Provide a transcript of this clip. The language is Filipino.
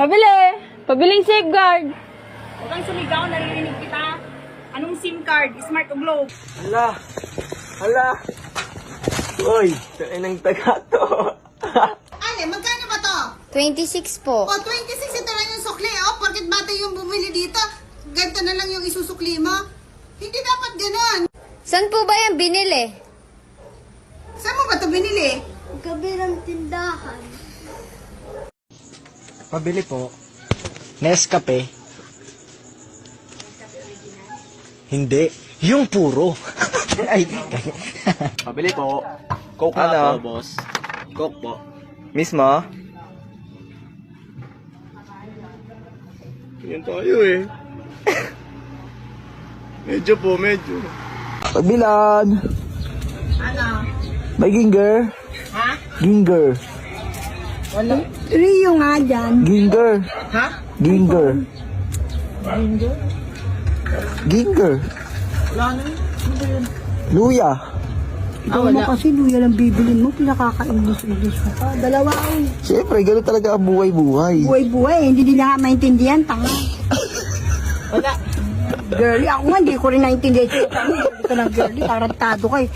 Pabili! Pabiling safeguard! Huwag kang sumigaw, naririnig kita. Anong SIM card? Smart o Globe? Hala! Hala! Uy, saan ang taga to? Ale, magkano ba to? 26 po. O, 26 ito lang yung sukli. O, porket bata yung bumili dito, ganito na lang yung isusukli mo. Hindi dapat ganon. Saan po ba yan binili? Saan mo ba ito binili? Kabilang tindahan. Pabili po. Nescafe. Hindi. Yung puro. Ay, Pabili po. Coke Ano? po, boss. Coke po. mismo? Yan tayo eh. Medyo po, medyo. Pagbilan. Ano? May ginger. Ha? Ginger. Rio nga dyan. Ginger. Ha? Ginger. Ginger. Wala na yun. Luya. Ikaw mo kasi luya lang bibilin mo, pinakaka-English ka pa. Dalawa ay. Siyempre, gano'n talaga ang buhay-buhay. Buhay-buhay, hindi nila nga maintindihan, tanga. Wala. Girlie, ako nga, hindi ko rin naintindihan. Hindi ka ng girlie, tarantado ka eh.